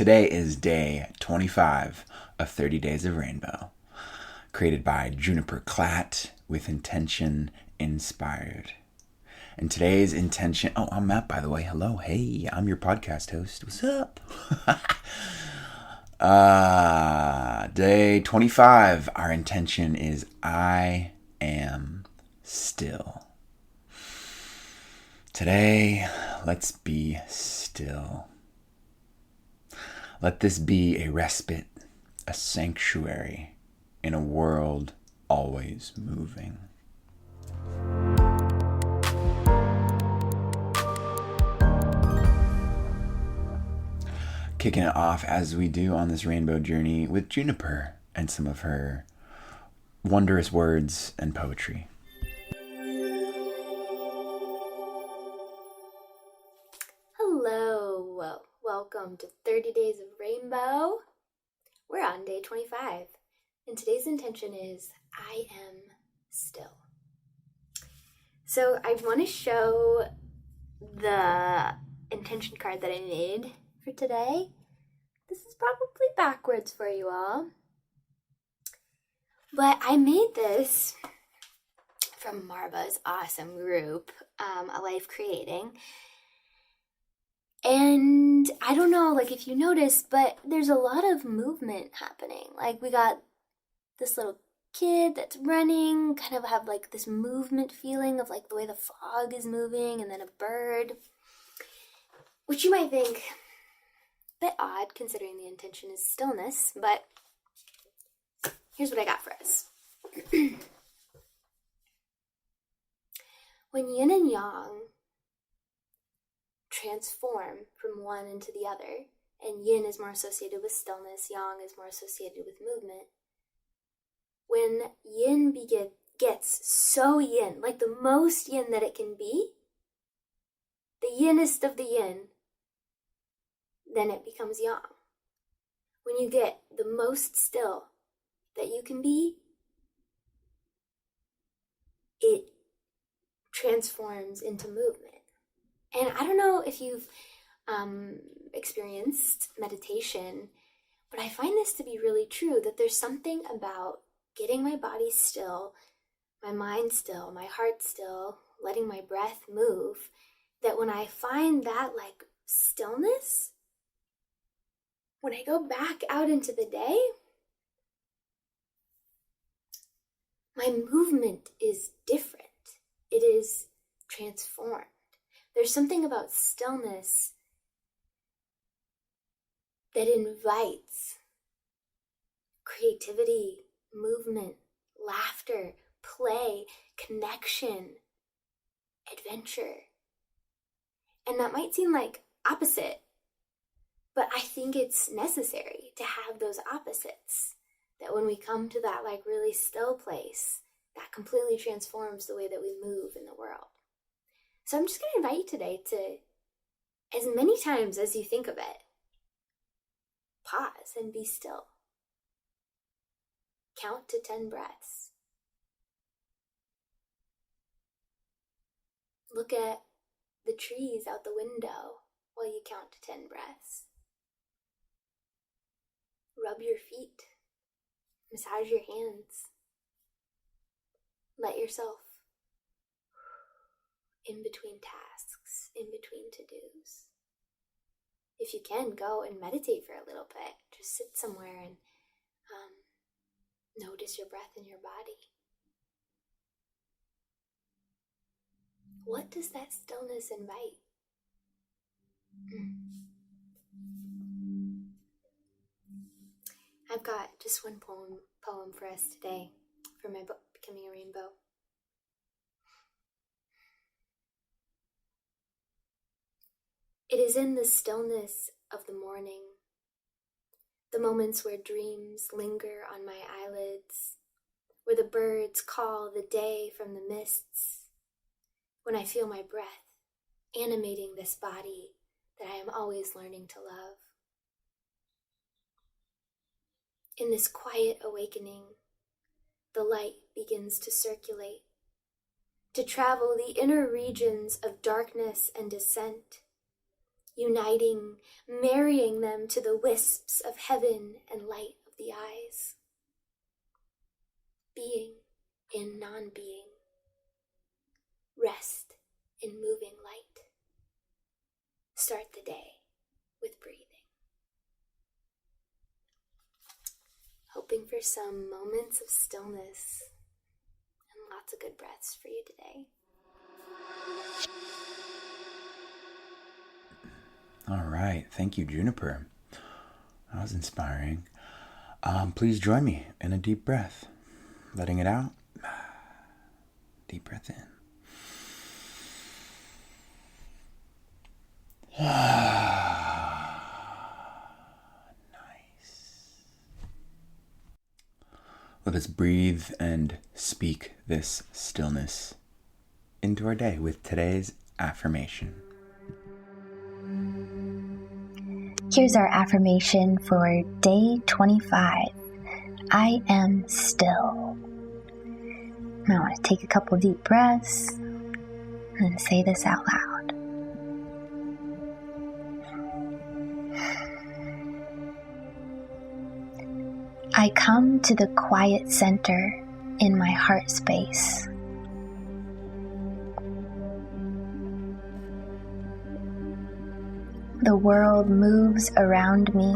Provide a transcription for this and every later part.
Today is day 25 of 30 Days of Rainbow, created by Juniper Klatt with intention inspired. And today's intention... Oh, I'm Matt, by the way. Hello. Hey, I'm your podcast host. What's up? Day 25, our intention is I am still. Today, let's be still. Let this be a respite, a sanctuary in a world always moving. Kicking it off as we do on this rainbow journey with Juniper and some of her wondrous words and poetry. Hello, welcome to 30 Days of Rainbow. We're on day 25, and today's intention is I am still. So I want to show the intention card that I made for today. This is probably backwards for you all, but I made this from Marba's awesome group, A Life Creating. And I don't know, if you notice, but there's a lot of movement happening. We got this little kid that's running, kind of have this movement feeling of the way the fog is moving, and then a bird, which you might think a bit odd considering the intention is stillness, but here's what I got for us. When yin and yang transform from one into the other, and yin is more associated with stillness, yang is more associated with movement. When yin gets so yin, the most yin that it can be, the yinnest of the yin, then it becomes yang. When you get the most still that you can be, it transforms into movement. And I don't know if you've experienced meditation, but I find this to be really true, that there's something about getting my body still, my mind still, my heart still, letting my breath move, that when I find that stillness, when I go back out into the day, my movement is different. It is transformed. There's something about stillness that invites creativity, movement, laughter, play, connection, adventure. And that might seem opposite, but I think it's necessary to have those opposites. That when we come to that really still place, that completely transforms the way that we move in the world. So I'm just going to invite you today to, as many times as you think of it, pause and be still. Count to 10 breaths. Look at the trees out the window while you count to 10 breaths. Rub your feet. Massage your hands. Let yourself in between tasks, in between to-dos. If you can, go and meditate for a little bit. Just sit somewhere and notice your breath in your body. What does that stillness invite? I've got just one poem for us today from my book, Becoming a Rainbow. It is in the stillness of the morning, the moments where dreams linger on my eyelids, where the birds call the day from the mists, when I feel my breath animating this body that I am always learning to love. In this quiet awakening, the light begins to circulate, to travel the inner regions of darkness and descent, uniting, marrying them to the wisps of heaven and light of the eyes. Being in non-being. Rest in moving light. Start the day with breathing. Hoping for some moments of stillness and lots of good breaths for you today. All right. Thank you, Juniper. That was inspiring. Please join me in a deep breath. Letting it out. Deep breath in. Nice. Let us breathe and speak this stillness into our day with today's affirmation. Here's our affirmation for day 25. I am still. I want to take a couple deep breaths and say this out loud. I come to the quiet center in my heart space. The world moves around me.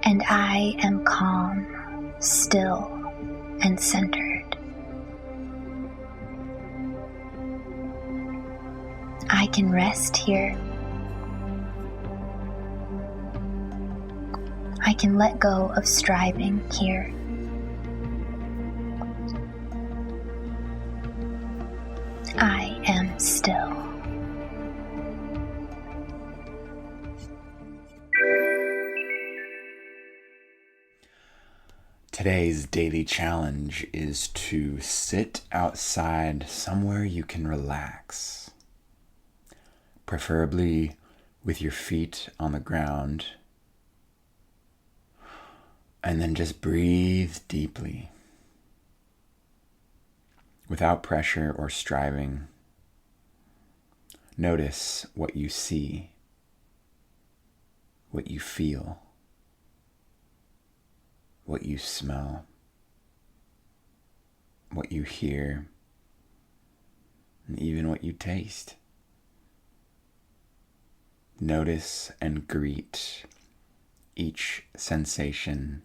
And I am calm, still, and centered. I can rest here. I can let go of striving here. I am still. Today's daily challenge is to sit outside somewhere you can relax, preferably with your feet on the ground, and then just breathe deeply without pressure or striving. Notice what you see, what you feel, what you smell, what you hear, and even what you taste. Notice and greet each sensation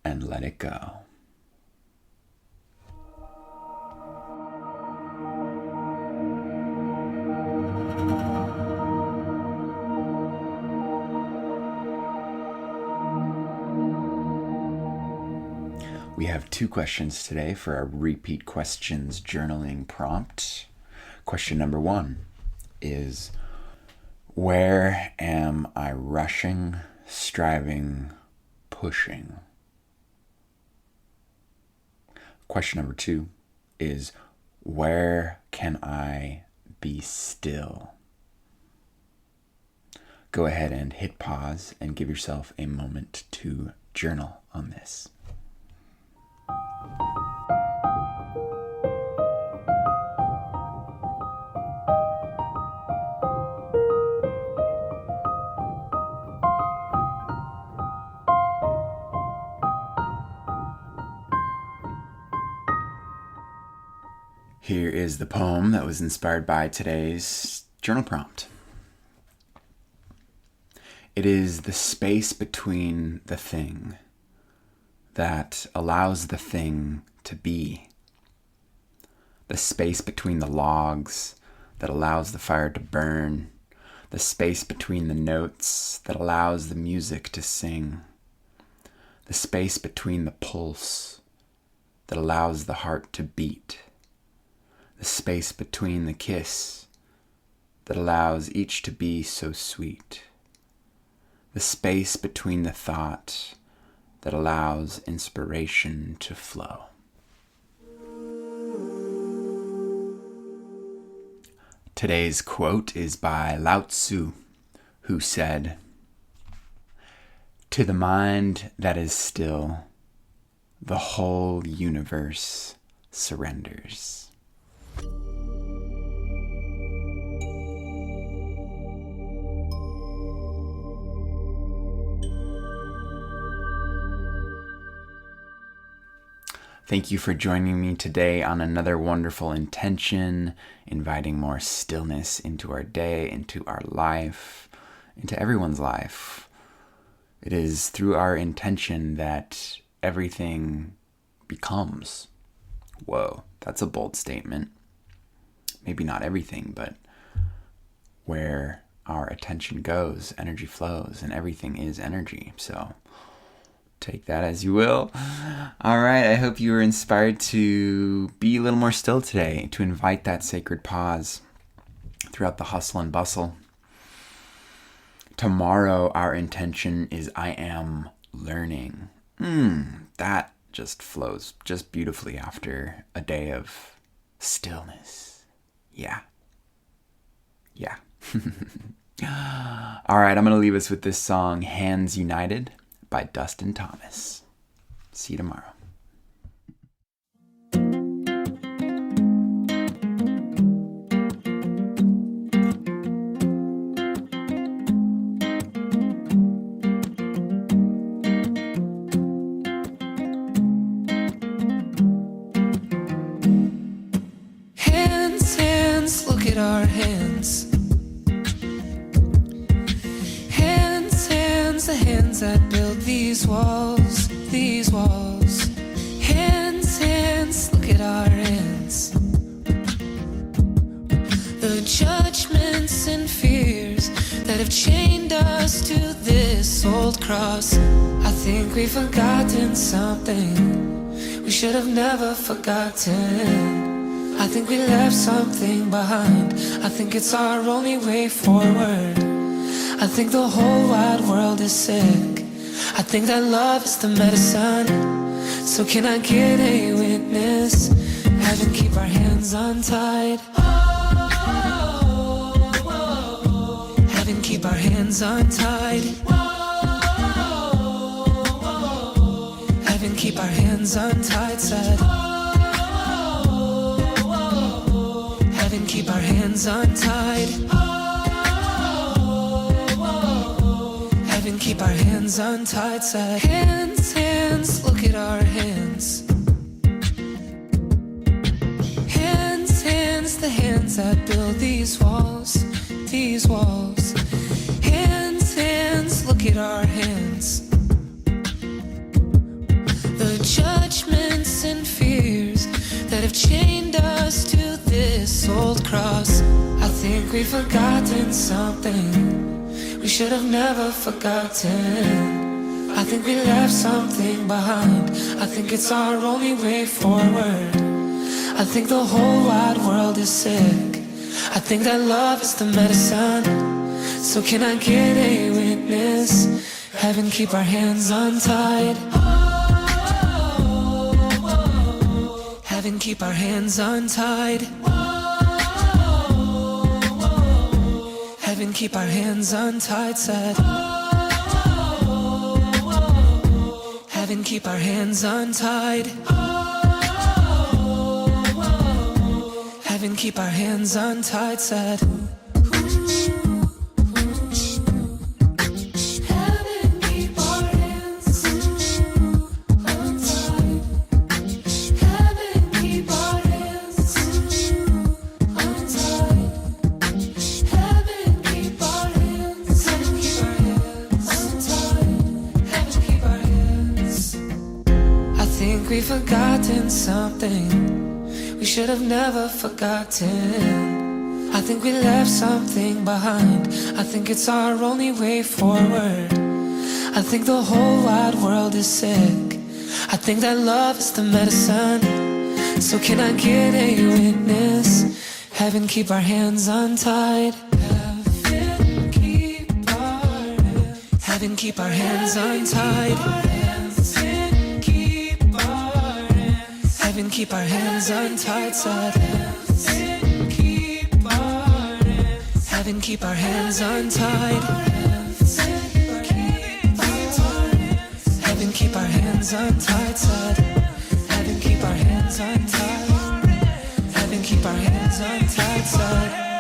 and let it go. We have 2 questions today for our repeat questions journaling prompt. Question number 1 is, where am I rushing, striving, pushing? Question number 2 is, where can I be still? Go ahead and hit pause and give yourself a moment to journal on this. Here is the poem that was inspired by today's journal prompt. It is the space between the thing that allows the thing to be. The space between the logs that allows the fire to burn. The space between the notes that allows the music to sing. The space between the pulse that allows the heart to beat. The space between the kiss that allows each to be so sweet. The space between the thought that allows inspiration to flow. Today's quote is by Lao Tzu, who said, "To the mind that is still, the whole universe surrenders. Thank you for joining me today on another wonderful intention, inviting more stillness into our day, into our life, into everyone's life. It is through our intention that everything becomes. Whoa, that's a bold statement. Maybe not everything, but where our attention goes, energy flows, and everything is energy. So take that as you will. All right, I hope you were inspired to be a little more still today, to invite that sacred pause throughout the hustle and bustle. Tomorrow, our intention is I am learning. That just flows just beautifully after a day of stillness. Yeah. All right, I'm going to leave us with this song, Hands United, by Dustin Thomas. See you tomorrow. Hands, look at our hands. The hands that build these walls, these walls. Hands, look at our hands. The judgments and fears that have chained us to this old cross. I think we've forgotten something we should have never forgotten. I think we left something behind. I think it's our only way forward. I think the whole wide world is sick. I think that love is the medicine. So can I get a witness? Heaven, keep our hands untied. Heaven, keep our hands untied. Heaven, keep our hands untied, said. Heaven, keep our hands untied. Keep our hands untied, said. Hands, look at our hands. Hands, the hands that build these walls, these walls. Hands, look at our hands. The judgments and fears that have chained us to this old cross. I think we've forgotten something we should have never forgotten. I think we left something behind. I think it's our only way forward. I think the whole wide world is sick. I think that love is the medicine. So can I get a witness? Heaven, keep our hands untied. Heaven, keep our hands untied. Heaven, keep our hands untied, said. Heaven, keep our hands untied. Heaven, keep our hands untied, said. We've forgotten something we should have never forgotten. I think we left something behind. I think it's our only way forward. I think the whole wide world is sick. I think that love is the medicine. So can I get a witness? Heaven, keep our hands untied. Heaven, keep our hands. Heaven, keep our hands untied. Heaven, keep our hands untied, said. Heaven, keep our hands. Heaven, keep our hands untied. Heaven, keep our hands untied, said. Heaven, keep our hands untied. untied side.